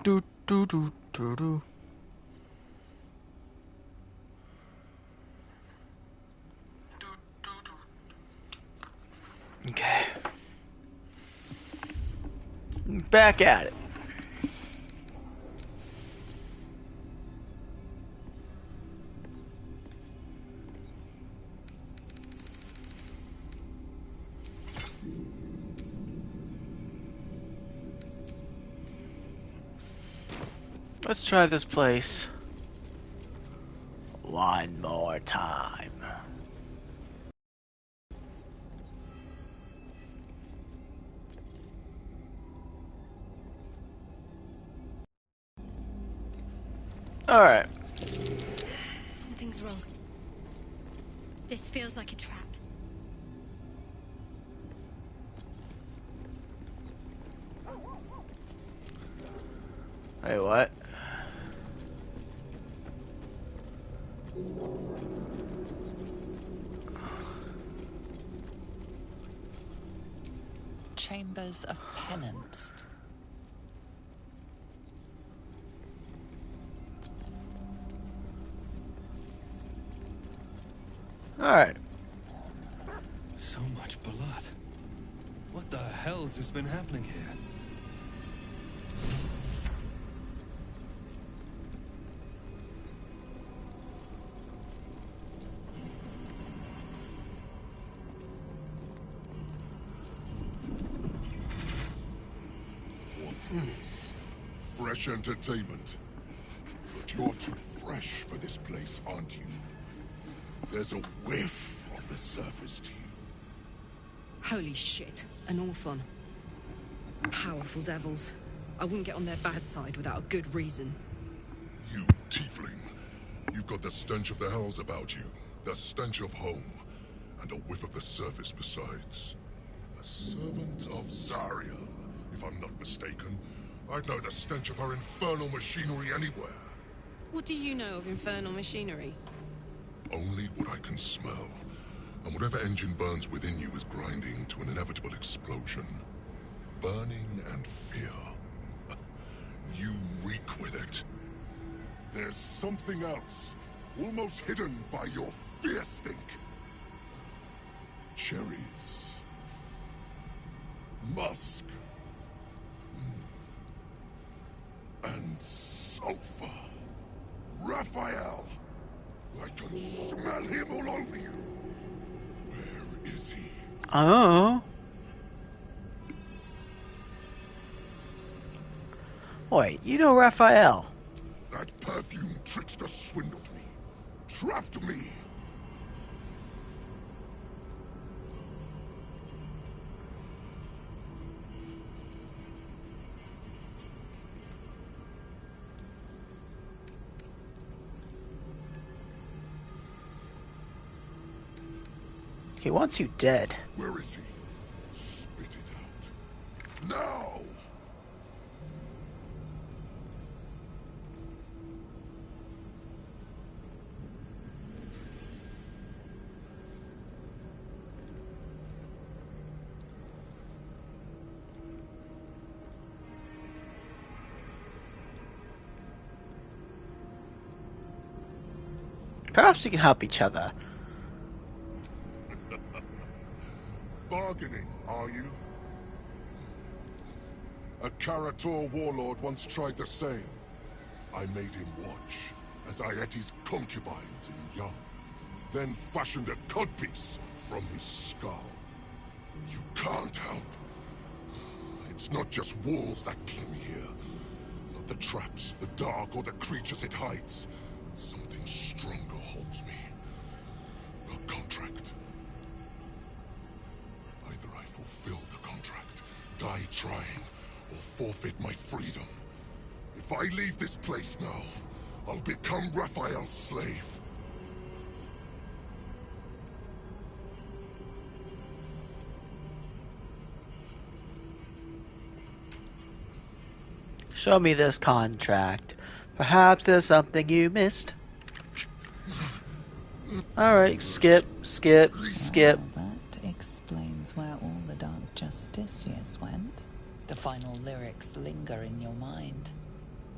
do do do do do. Okay. Back at it. Let's try this place one more time. Alright. Something's wrong. This feels like a trap. Wait, what? Chambers of Penance. Alright. So much blood. What the hell's just been happening here? What's this? Fresh entertainment. But you're too fresh for this place, aren't you? There's a whiff of the surface to you. Holy shit, an Orphon. Powerful devils. I wouldn't get on their bad side without a good reason. You tiefling. You've got the stench of the hells about you. The stench of home. And a whiff of the surface besides. A servant of Zariel, if I'm not mistaken. I'd know the stench of her infernal machinery anywhere. What do you know of infernal machinery? Only what I can smell. And whatever engine burns within you is grinding to an inevitable explosion. Burning and fear. You reek with it. There's something else, almost hidden by your fear stink. Cherries. Musk. And sulfur. Raphael! I can smell him all over you. Where is he? Oh. Wait, you know Raphael? That perfume trickster swindled me. Trapped me. He wants you dead. Where is he? Spit it out. Now! Perhaps we can help each other. Bargaining, are you? A Karator warlord once tried the same. I made him watch as I ate his concubines in young, then fashioned a codpiece from his skull. You can't help. It's not just walls that keep me here. Not the traps, the dark, or the creatures it hides. Something stronger holds me. A contract. Either I fulfill the contract, die trying, or forfeit my freedom. If I leave this place now, I'll become Raphael's slave. Show me this contract. Perhaps there's something you missed. Alright, skip. That explains where all the Dark Justiciars went. The final lyrics linger in your mind.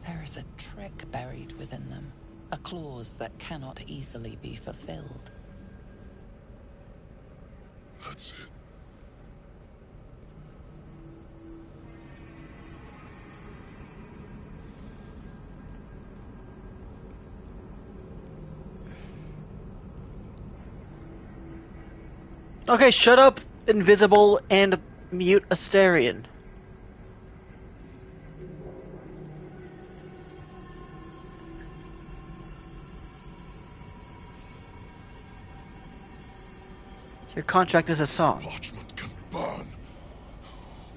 There is a trick buried within them, a clause that cannot easily be fulfilled. That's it. Okay, shut up, invisible and mute Asterion. Your contract is a song. Parchment can burn.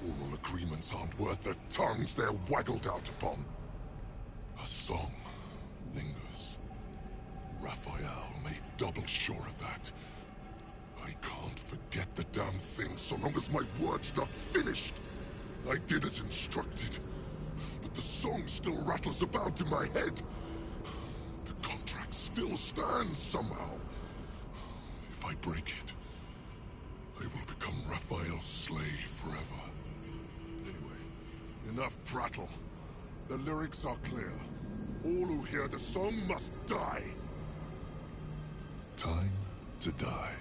Oral agreements aren't worth the tongues they're waggled out upon. A song lingers. Raphael made double sure of that. I can't forget the damn thing so long as my word's not finished. I did as instructed, but the song still rattles about in my head. The contract still stands somehow. If I break it, I will become Raphael's slave forever. Anyway, enough prattle. The lyrics are clear. All who hear the song must die. Time to die.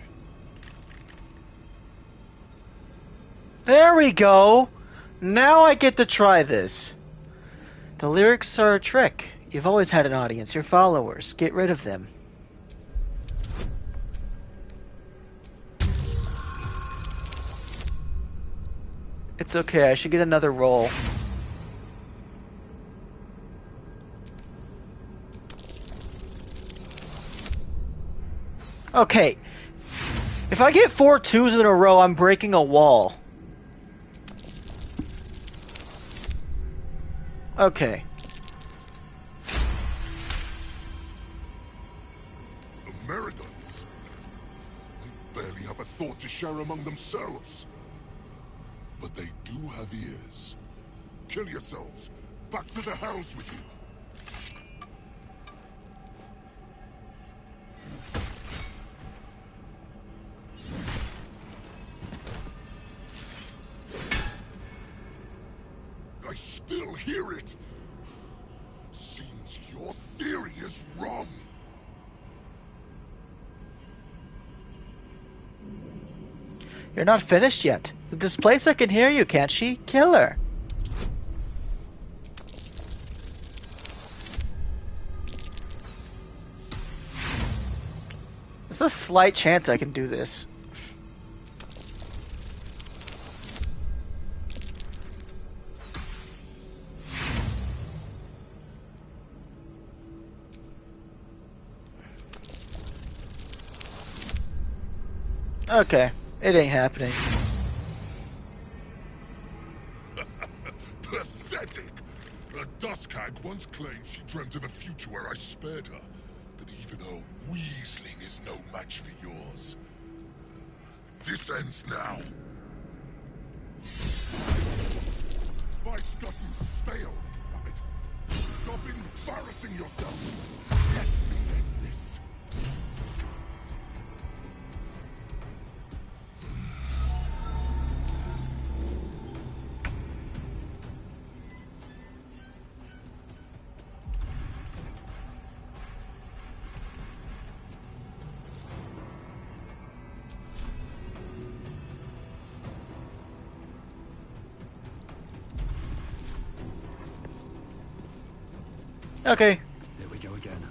There we go! Now I get to try this. The lyrics are a trick. You've always had an audience, your followers. Get rid of them. It's okay, I should get another roll. Okay. If I get 4 2s in a row, I'm breaking a wall. Okay. The Merridons. They barely have a thought to share among themselves. But they do have ears. Kill yourselves. Back to the hells with you. I still hear it. Seems your theory is wrong. You're not finished yet. The displacer can hear you, can't she? Kill her. There's a slight chance I can do this. Okay, it ain't happening. Pathetic! A dusk hag once claimed she dreamt of a future where I spared her. But even her weaseling is no match for yours. This ends now. Fight's gotten stale, damn it. Stop embarrassing yourself. Let me end this. Okay. There we go again.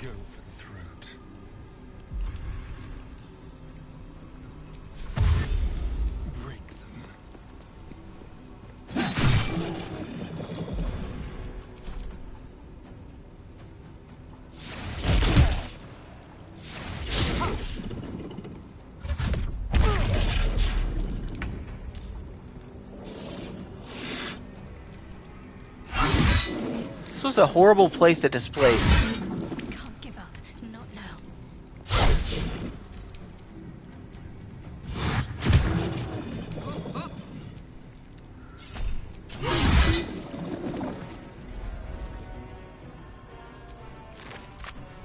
Go for the throat. Break them. This was a horrible place to displace. Can't give up. Not now.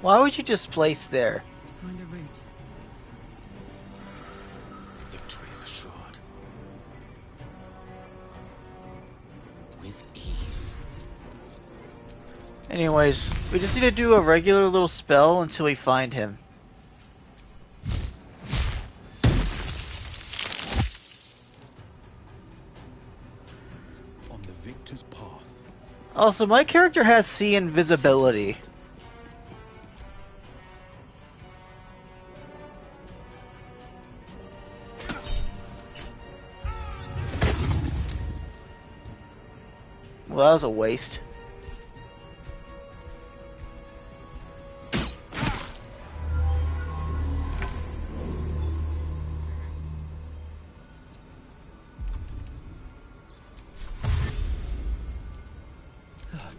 Why would you just place there? Find a route. Victory is assured. With ease. Anyways, we just need to do a regular little spell until we find him. On the victor's path. Also, my character has sea invisibility. Well, that was a waste.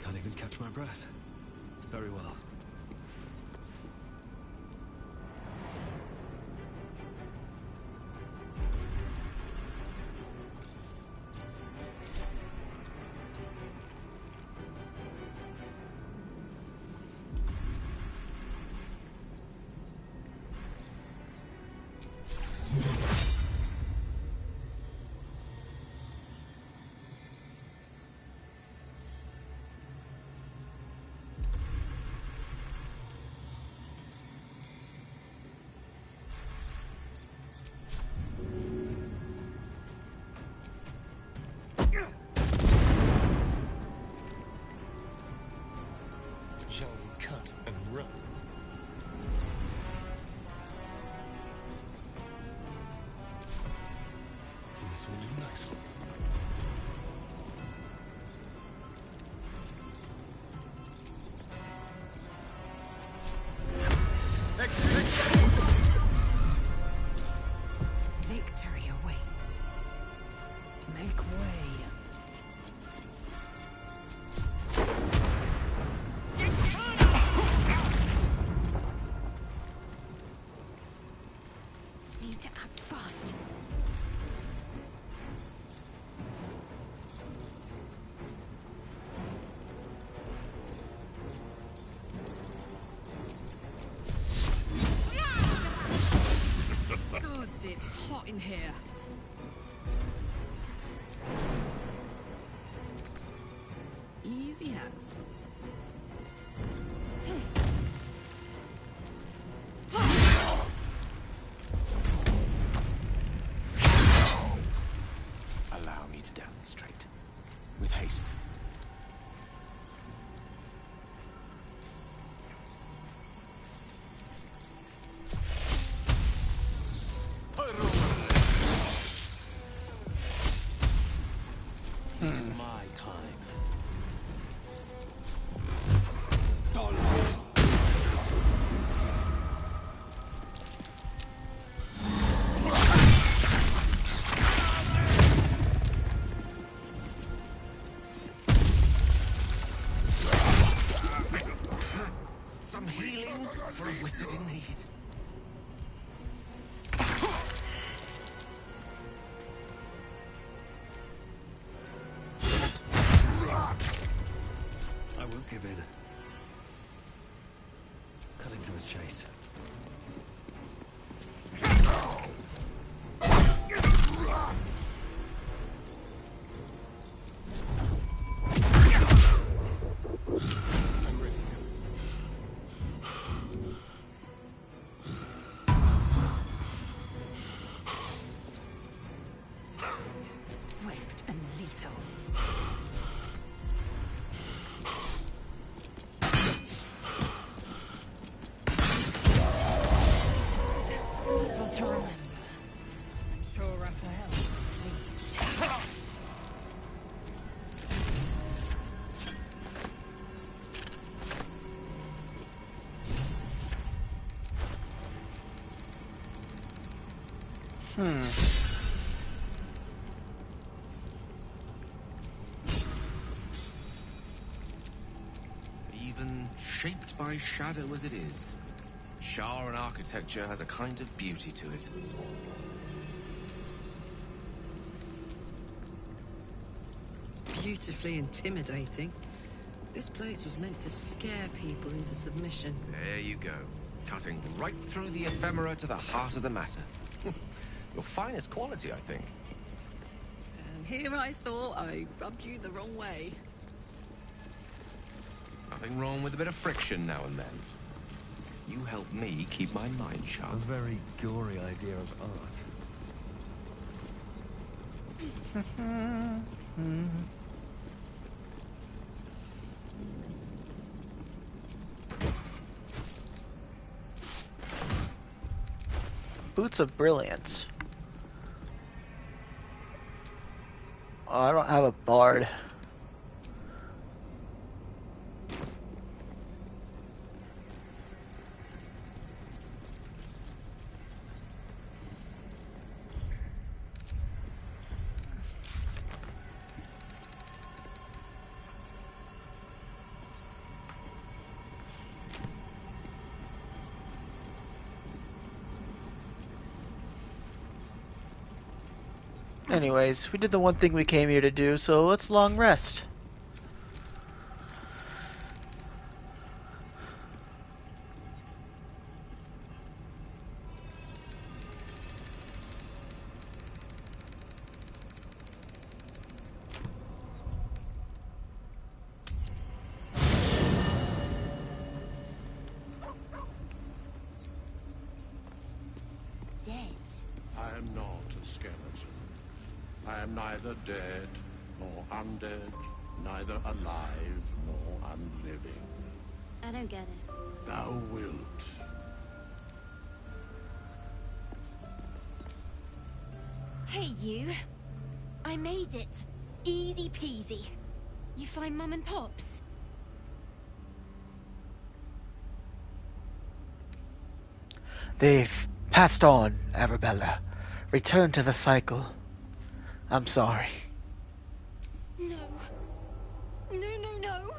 Can't even catch my breath. Very well. Shall we cut and run? This will do nicely. Victory awaits. Make way. Need to act fast. Gods, it's hot in here. Easy as. Allow me to demonstrate. With haste. This is my time. Some healing for a wizard in need. I won't give in. Cutting to the chase. Swift and lethal. What to remember. I'm sure Raphael is pleased. Even shaped by shadow as it is, Shah architecture has a kind of beauty to it. Beautifully intimidating. This place was meant to scare people into submission. There you go. Cutting right through the ephemera to the heart of the matter. Your finest quality, I think. And here I thought I rubbed you the wrong way. Nothing wrong with a bit of friction now and then. You help me keep my mind sharp. A very gory idea of art. Boots of Brilliance. Oh, I don't have a bard. Anyways, we did the one thing we came here to do, so let's long rest. Dead. I am not a skeleton. I am neither dead nor undead, neither alive nor unliving. I don't get it. Thou wilt. Hey, you. I made it. Easy peasy. You find Mum and Pops? They've passed on, Arabella. Return to the cycle. I'm sorry. No. No.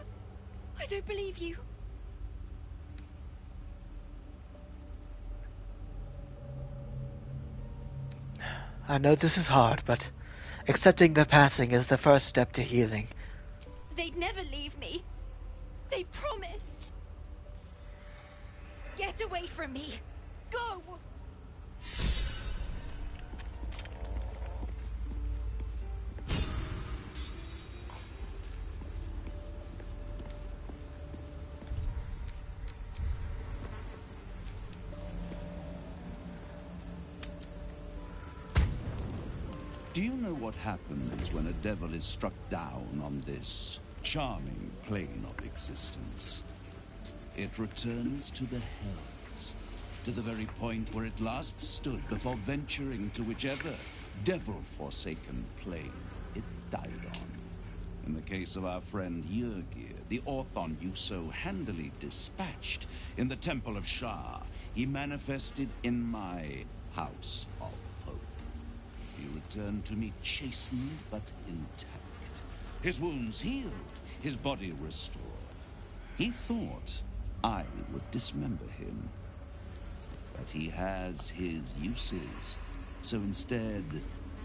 I don't believe you. I know this is hard, but accepting the passing is the first step to healing. They'd never leave me. They promised. Get away from me. Go! Do you know what happens when a devil is struck down on this charming plane of existence? It returns to the hells, to the very point where it last stood before venturing to whichever devil-forsaken plane it died on. In the case of our friend Yrgir, the Orthon you so handily dispatched in the Temple of Shar, he manifested in my House of Hope. He returned to me chastened but intact. His wounds healed, his body restored. He thought I would dismember him. But he has his uses. So instead,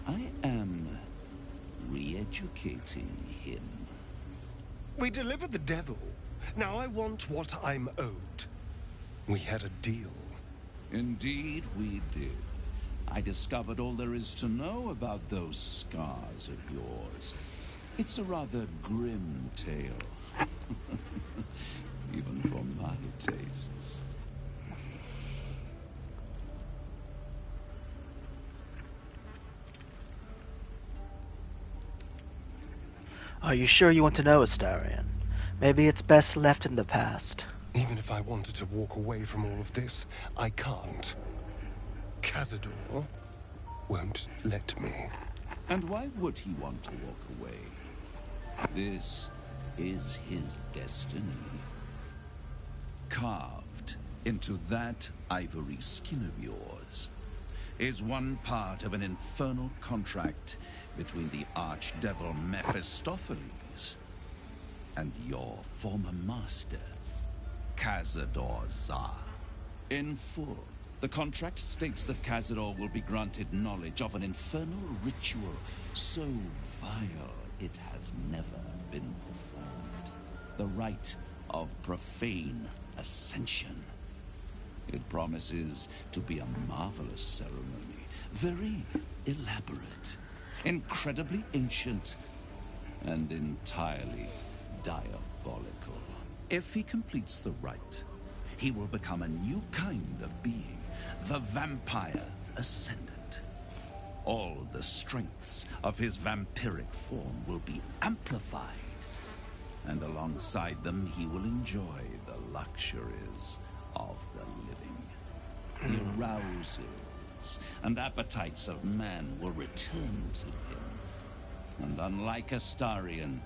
I am re-educating him. We delivered the devil. Now I want what I'm owed. We had a deal. Indeed we did. I discovered all there is to know about those scars of yours. It's a rather grim tale. Even for my tastes. Are you sure you want to know, Astarion? Maybe it's best left in the past. Even if I wanted to walk away from all of this, I can't. Cazador won't let me. And why would he want to walk away? This is his destiny. Carved into that ivory skin of yours is one part of an infernal contract between the archdevil Mephistopheles and your former master, Cazador Za. In full, the contract states that Cazador will be granted knowledge of an infernal ritual so vile it has never been performed. the rite of profane ascension. It promises to be a marvelous ceremony, very elaborate, incredibly ancient, and entirely diabolical. If he completes the rite, he will become a new kind of being, the Vampire Ascendant. All the strengths of his vampiric form will be amplified, and alongside them he will enjoy the luxuries of the living. The arousals and appetites of man will return to him, and unlike Astarion,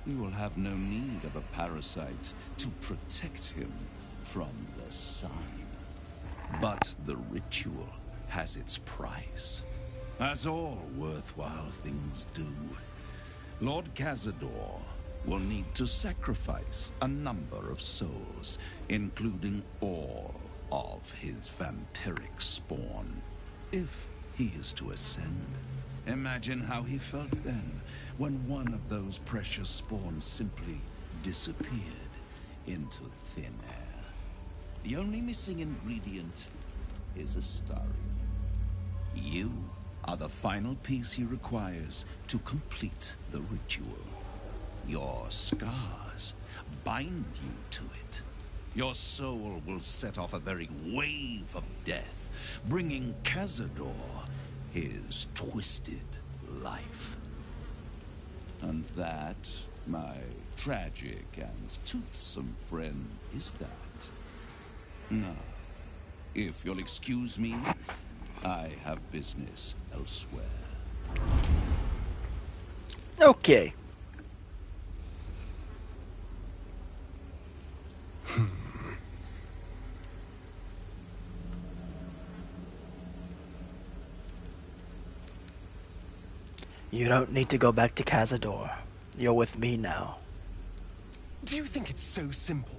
he will have no need of a parasite to protect him from the sun. But the ritual has its price, as all worthwhile things do. Lord Cazador will need to sacrifice a number of souls, including all of his vampiric spawn, if he is to ascend. Imagine how he felt then, when one of those precious spawns simply disappeared into thin air. The only missing ingredient is Astarion. You are the final piece he requires to complete the ritual. Your scars bind you to it. Your soul will set off a very wave of death, bringing Cazador his twisted life. And that, my tragic and toothsome friend, is that. Now, if you'll excuse me, I have business elsewhere. Okay. You don't need to go back to Cazador. You're with me now. Do you think it's so simple?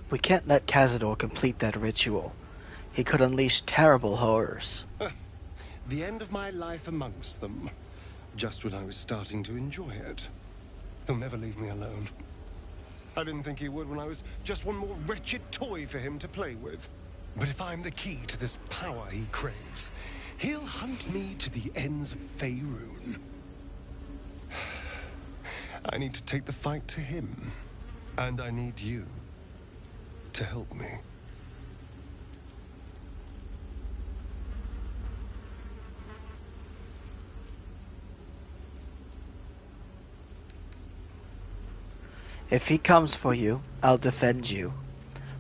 We can't let Cazador complete that ritual. He could unleash terrible horrors. The end of my life amongst them. Just when I was starting to enjoy it. He'll never leave me alone. I didn't think he would when I was just one more wretched toy for him to play with. But if I'm the key to this power he craves, he'll hunt me to the ends of Faerun. I need to take the fight to him. And I need you to help me. If he comes for you, I'll defend you.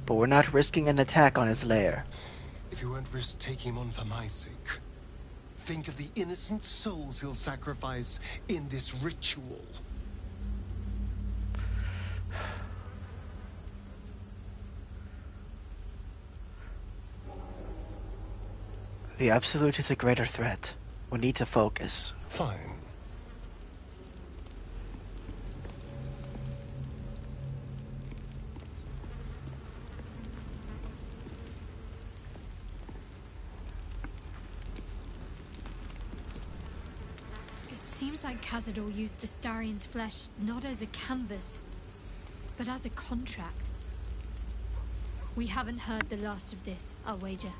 But we're not risking an attack on his lair. If you won't risk taking him on for my sake, think of the innocent souls he'll sacrifice in this ritual. The Absolute is a greater threat. We need to focus. Fine. It seems like Cazador used Astarion's flesh not as a canvas, but as a contract. We haven't heard the last of this, I'll wager.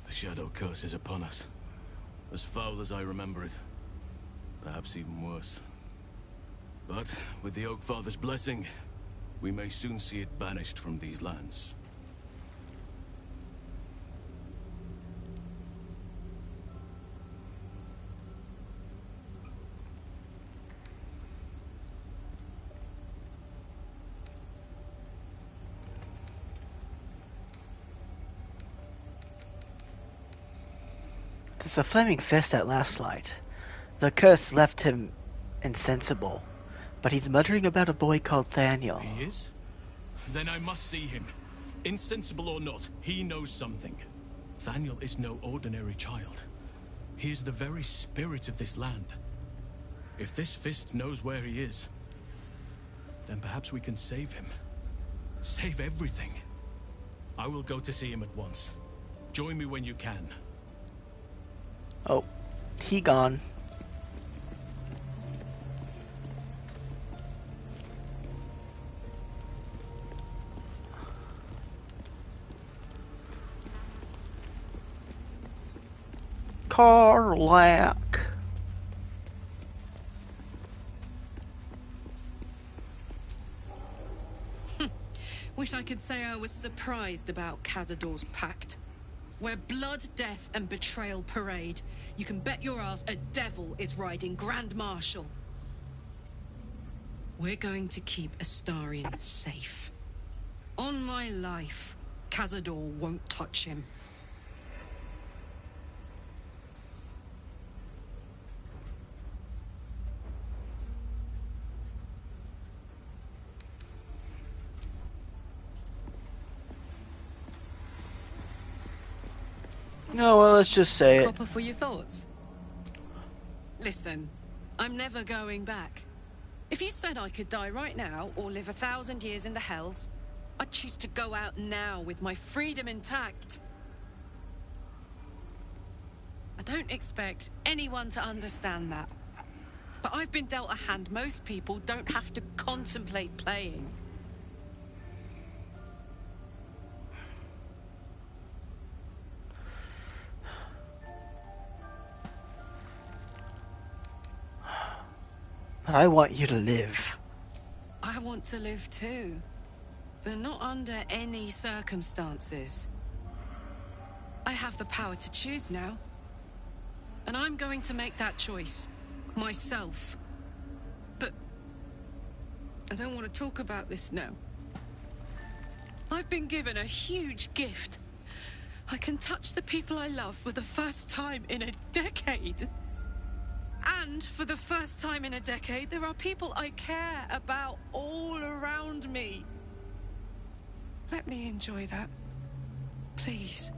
The Shadow Curse is upon us. As foul as I remember it. Perhaps even worse. But, with the Oak Father's blessing, we may soon see it banished from these lands. There's a flaming fist at last light. The curse left him insensible, but he's muttering about a boy called Thaniel. He is? Then I must see him. Insensible or not, he knows something. Thaniel is no ordinary child. He is the very spirit of this land. If this fist knows where he is, then perhaps we can save him. Save everything. I will go to see him at once. Join me when you can. Oh, he gone. Karlak. Wish I could say I was surprised about Cazador's pact. Where blood, death, and betrayal parade, you can bet your ass a devil is riding Grand Marshal. We're going to keep Astarion safe. On my life, Cazador won't touch him. No, well, let's just say it. Copper for your thoughts. Listen, I'm never going back. If you said I could die right now, or live 1,000 years in the Hells, I'd choose to go out now with my freedom intact. I don't expect anyone to understand that. But I've been dealt a hand most people don't have to contemplate playing. I want you to live. I want to live too, but not under any circumstances. I have the power to choose now, and I'm going to make that choice myself. But I don't want to talk about this now. I've been given a huge gift. I can touch the people I love for the first time in a decade. And for the first time in a decade, there are people I care about all around me. Let me enjoy that, please.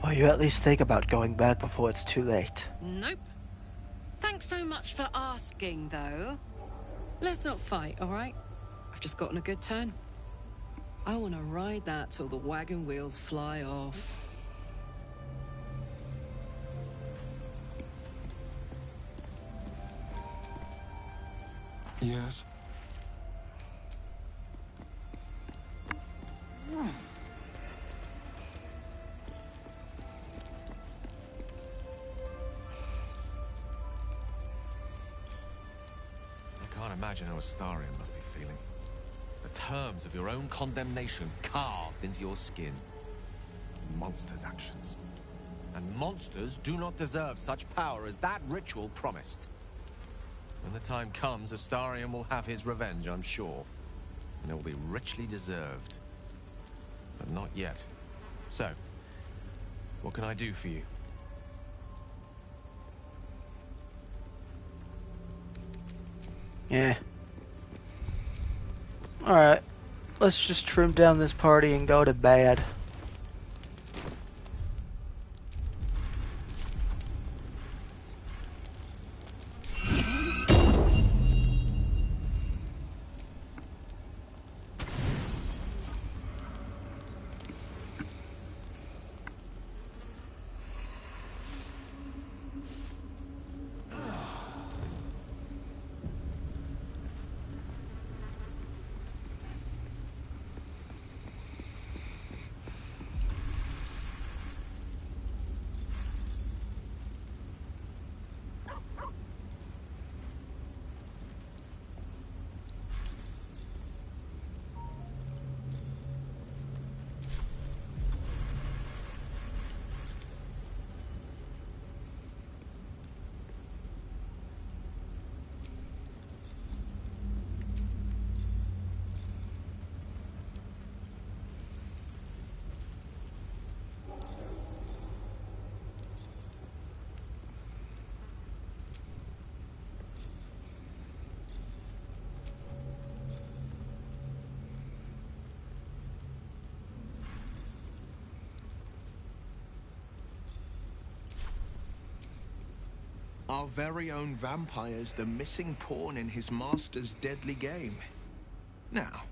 Well, you at least think about going back before it's too late. Nope. Thanks so much for asking, though. Let's not fight, all right? I've just gotten a good turn. I want to ride that till the wagon wheels fly off. Yes? I can't imagine how Astarion must be feeling. The terms of your own condemnation carved into your skin. Monsters' actions. And monsters do not deserve such power as that ritual promised. When the time comes, Astarion will have his revenge, I'm sure. And it will be richly deserved. But not yet. So, what can I do for you? Yeah. Alright. Let's just trim down this party and go to bed. Our very own vampire's the missing pawn in his master's deadly game. Now,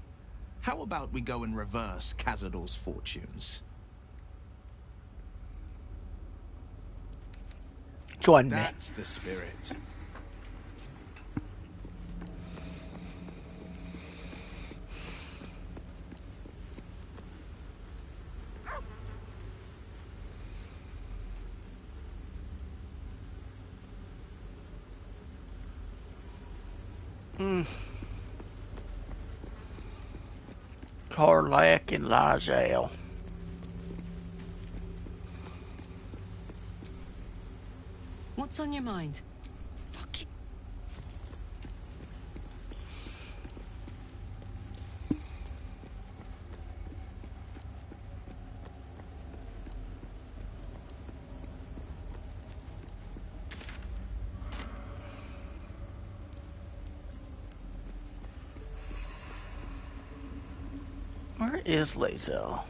how about we go and reverse Cazador's fortunes? Join me. That's the spirit. Karlak and Lajale. What's on your mind? Fuck you. Where is Lae'zel?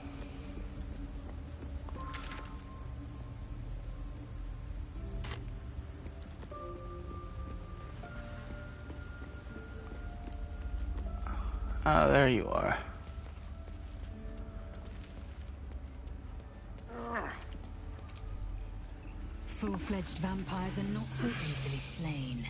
Oh, there you are. Full-fledged vampires are not so easily slain.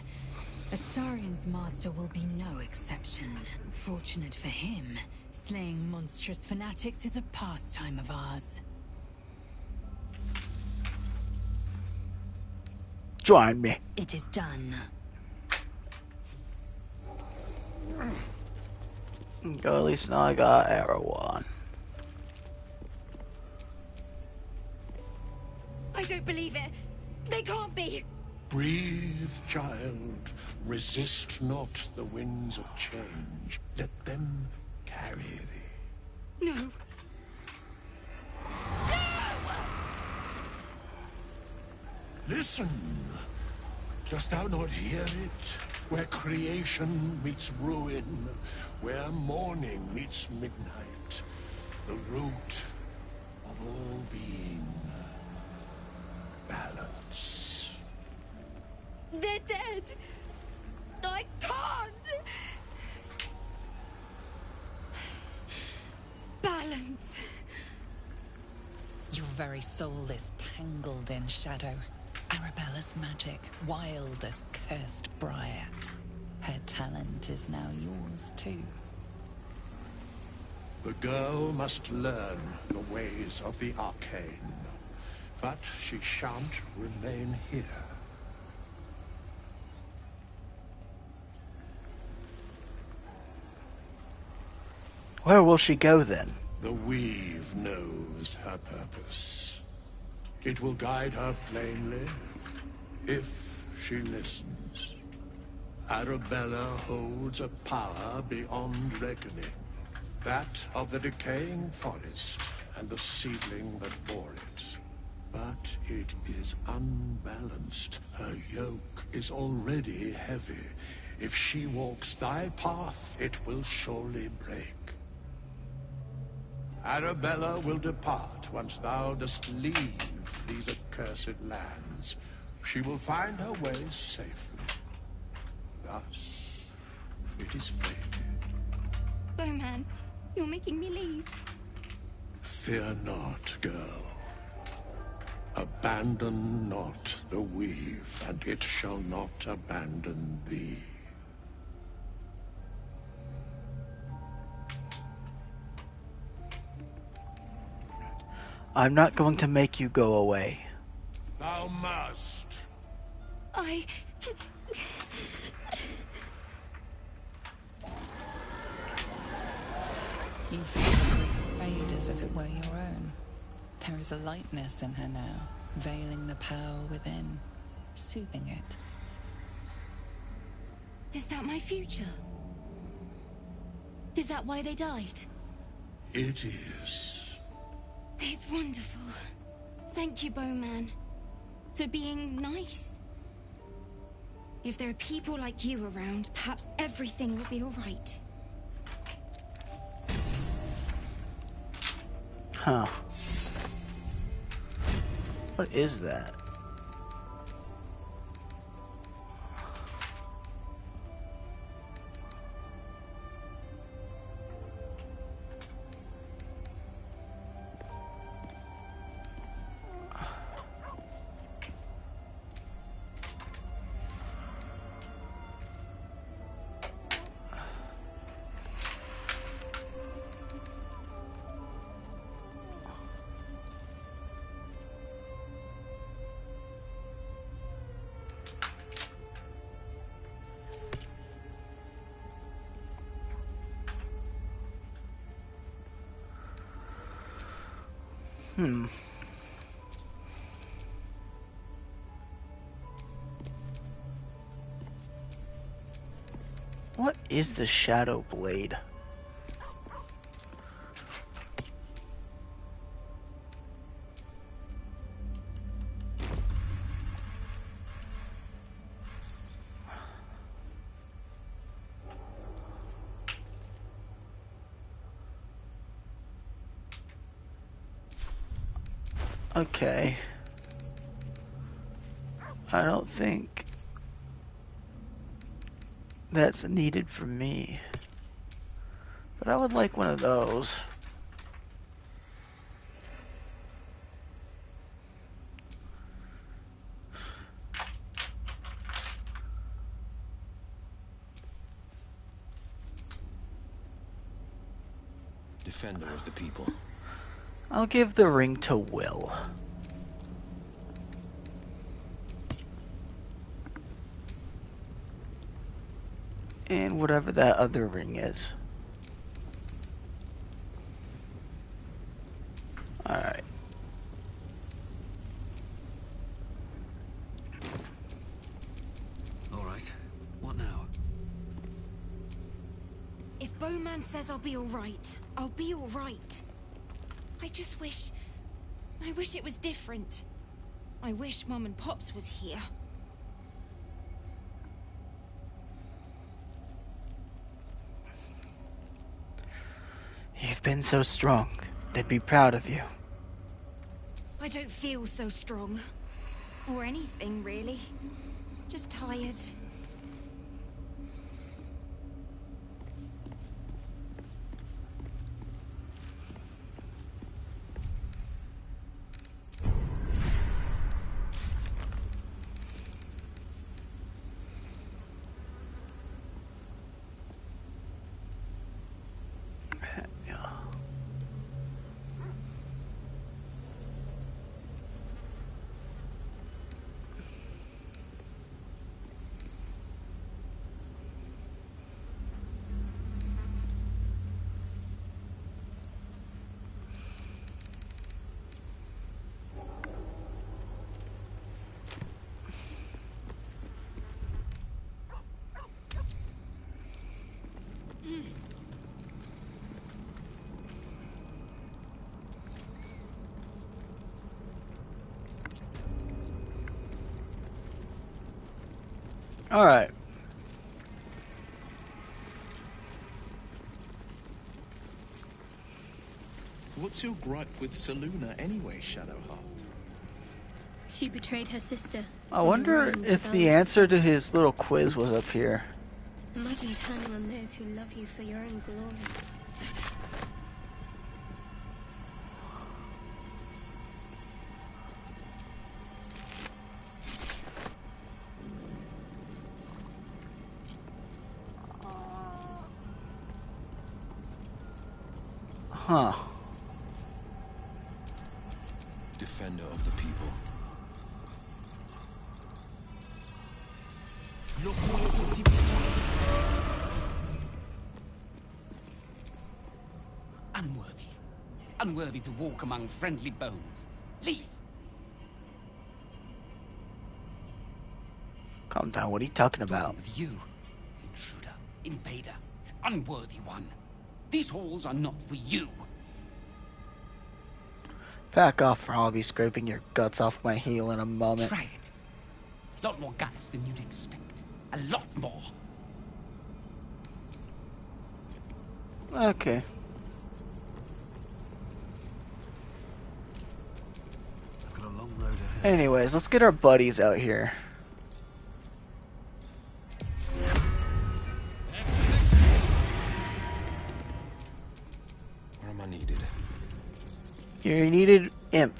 Astarian's master will be no exception. Fortunate for him, slaying monstrous fanatics is a pastime of ours. Join me. It is done. Go, at least now I got Erewhon. I don't believe it. They can't be. Breathe, child. Resist not the winds of change. Let them carry thee. No. Listen. Dost thou not hear it? Where creation meets ruin, where morning meets midnight, the root of all being. Balance. They're dead. I can't. Balance. Your very soul is tangled in shadow. Arabella's magic, wild as cursed briar. Her talent is now yours, too. The girl must learn the ways of the arcane. But she shan't remain here. Where will she go then? The weave knows her purpose. It will guide her plainly, if she listens. Arabella holds a power beyond reckoning. That of the decaying forest and the seedling that bore it. But it is unbalanced. Her yoke is already heavy. If she walks thy path, it will surely break. Arabella will depart once thou dost leave these accursed lands. She will find her way safely. Thus, it is fated. Bowman, you're making me leave. Fear not, girl. Abandon not the weave, and it shall not abandon thee. I'm not going to make you go away. Thou must. You feel the fade as if it were your own. There is a lightness in her now, veiling the power within, soothing it. Is that my future? Is that why they died? It is. It's wonderful. Thank you, Bowman, for being nice. If there are people like you around, perhaps everything will be all right. Huh. What is that? Hmm. What is the Shadow Blade? Okay. I don't think that's needed for me. But I would like one of those. Defender of the people. I'll give the ring to Will. And whatever that other ring is. Alright. Alright. What now? If Bowman says I'll be alright, I'll be alright. I just wish... I wish it was different. I wish Mum and Pops was here. You've been so strong. They'd be proud of you. I don't feel so strong. Or anything, really. Just tired. Alright. What's your gripe with Saluna anyway, Shadowheart? She betrayed her sister. I wonder if the answer to his little quiz was up here. Imagine turning on those who love you for your own glory. Huh. Defender of the people. Look where the people. Unworthy. Unworthy to walk among friendly bones. Leave. Calm down, what are you talking about? You, intruder, invader, unworthy one. These halls are not for you. Back off or I'll be scraping your guts off my heel in a moment. Try it. A lot more guts than you'd expect. A lot more. Okay. I've got a long road ahead. Anyways, let's get our buddies out here. Where am I needed? You're needed, Imp.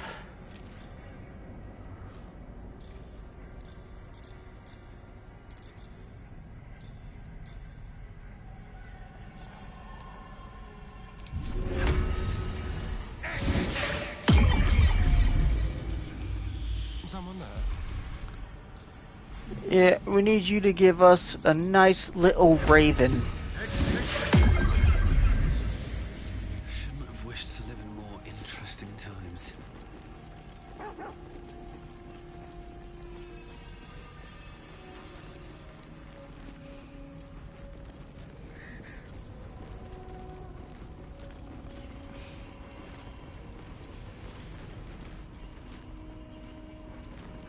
Someone there? Yeah, we need you to give us a nice little raven. Shouldn't have wished to live in more interesting times.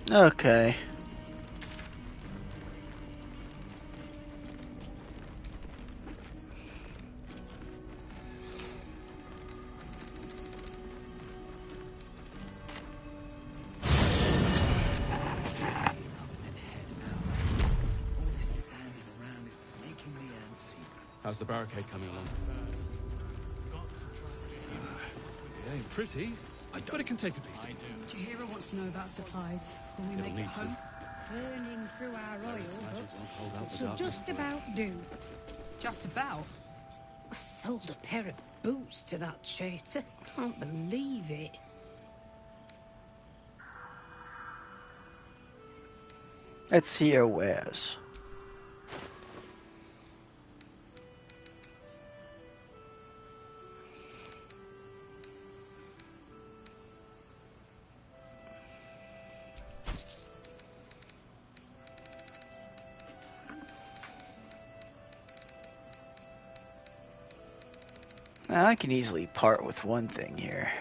Okay. How's the barricade coming along? It ain't pretty, but it can take a beating. Chihiro wants to know about supplies when we It'll make it need to. home. Burning through our oil, Magic won't hold out but the she'll darkness. just about do. Just about? I sold a pair of boots to that traitor. Can't believe it. Let's see your wares. I can easily part with one thing here.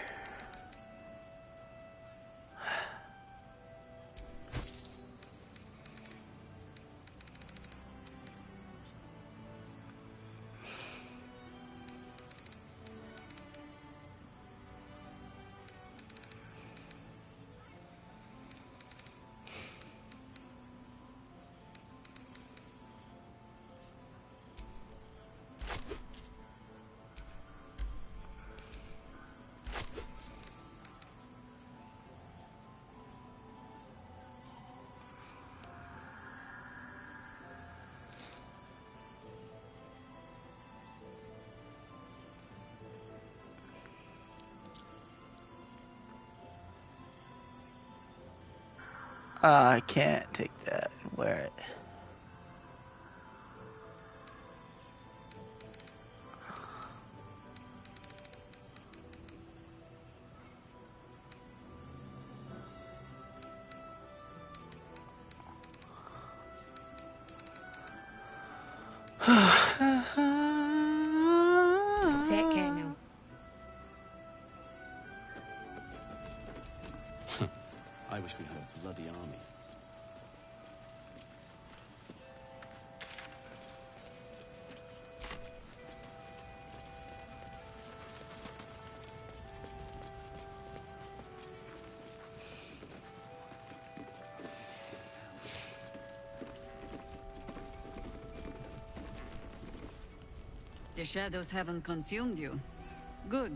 I can't take that and wear it. Take care now. I wish we had a bloody army. The shadows haven't consumed you. Good.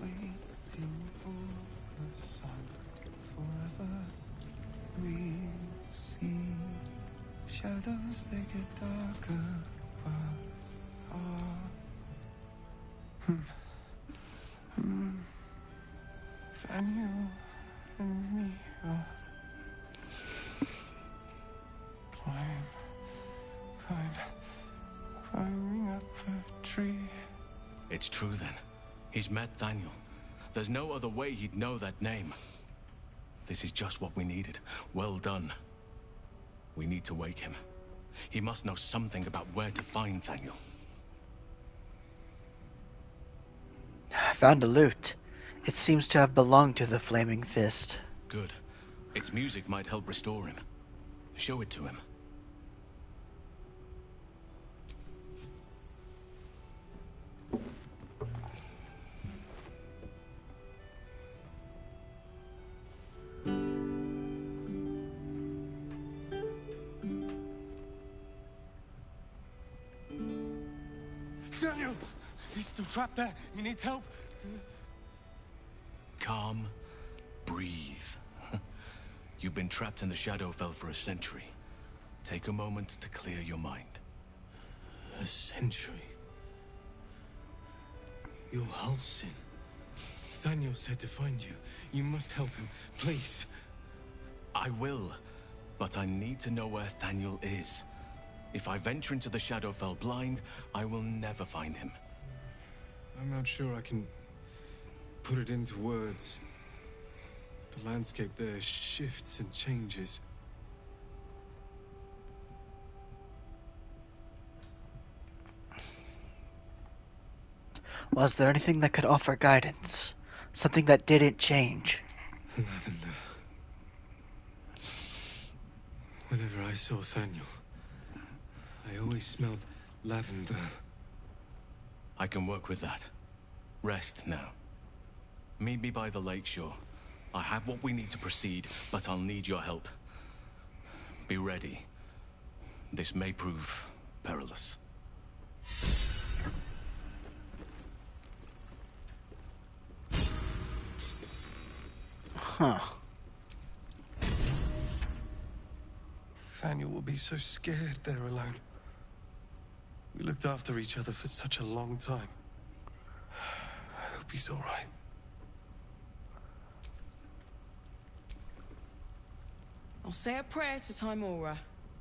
Waiting for the sun forever. We see shadows, they get darker. Daniel and me are climbing up a tree. It's true then. He's met Daniel. There's no other way he'd know that name. This is just what we needed. Well done. We need to wake him. He must know something about where to find Daniel. I found a lute. It seems to have belonged to the Flaming Fist. Good. Its music might help restore him. Show it to him. Daniel! He's still trapped there. He needs help. Calm. Breathe. You've been trapped in the Shadowfell for a century. Take a moment to clear your mind. A century? You're Halsin. Daniel said to find you. You must help him, please. I will, but I need to know where Daniel is. If I venture into the Shadowfell blind, I will never find him. I'm not sure I can put it into words. The landscape there shifts and changes. Was there anything that could offer guidance? Something that didn't change? Lavender. Whenever I saw Thaniel, I always smelled lavender. I can work with that. Rest now. Meet me by the lakeshore. I have what we need to proceed, but I'll need your help. Be ready. This may prove perilous. Huh. Thaniel will be so scared there alone. We looked after each other for such a long time. I hope he's all right. I'll say a prayer to Timora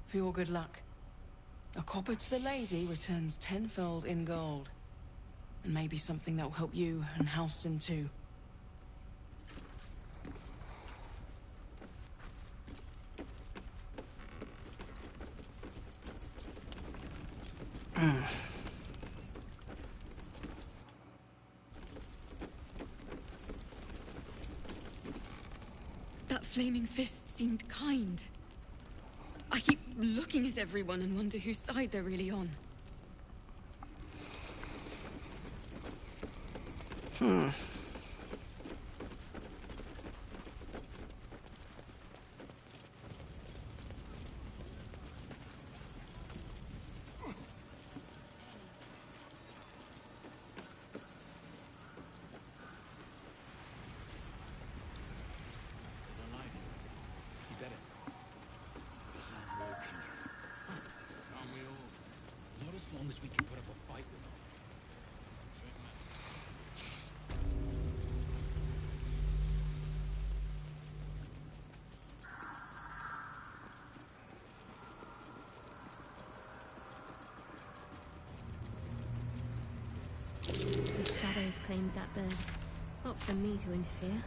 for your good luck. A copper to the lady returns tenfold in gold. And maybe something that will help you and Halston too. That flaming fist seemed kind. I keep looking at everyone and wonder whose side they're really on. Not as long as we can put up a fight with them. The shadows claimed that bird. Not for me to interfere.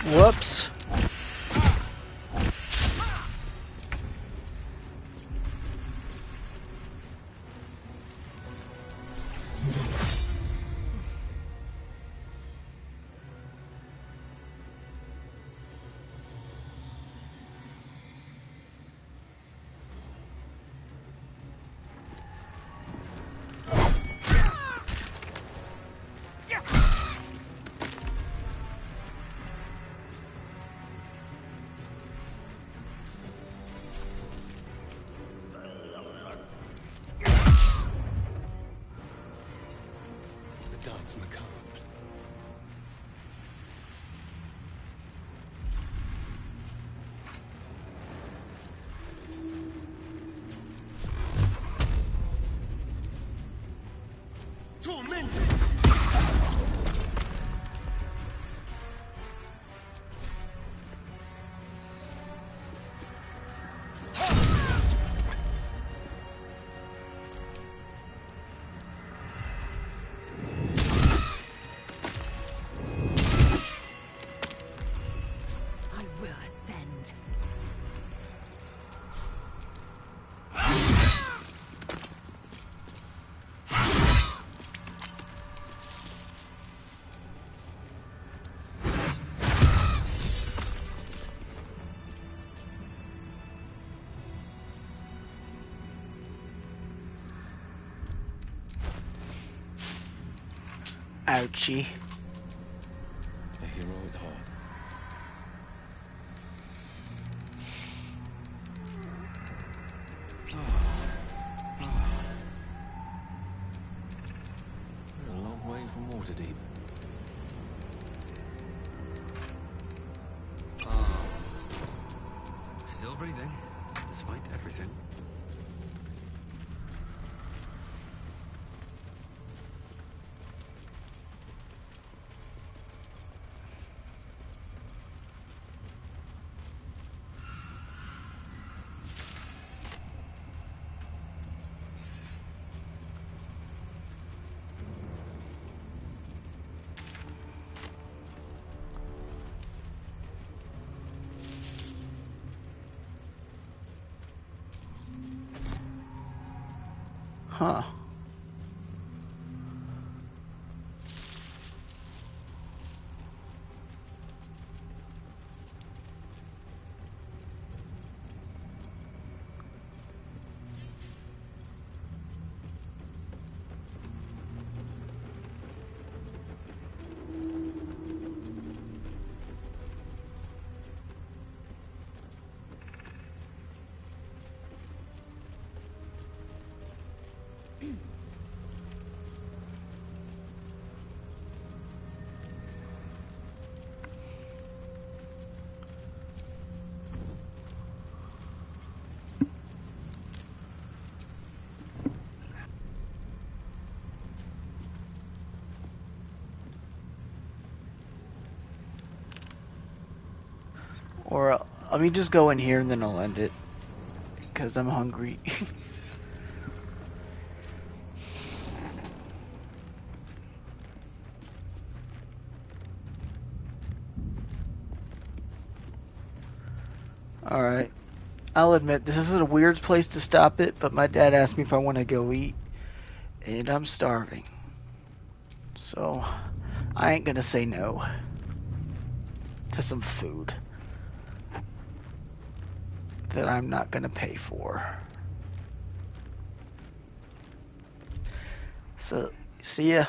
Whoops. The dance macabre. Tormented! I will ascend. Ouchie. A heroic heart. We're a long way from water deep. Still breathing, despite everything. Huh. Or let me just go in here and then I'll end it. Because I'm hungry. Alright. I'll admit, this is a weird place to stop it, but my dad asked me if I want to go eat. And I'm starving. So, I ain't gonna say no to some food that I'm not gonna pay for. So, see ya.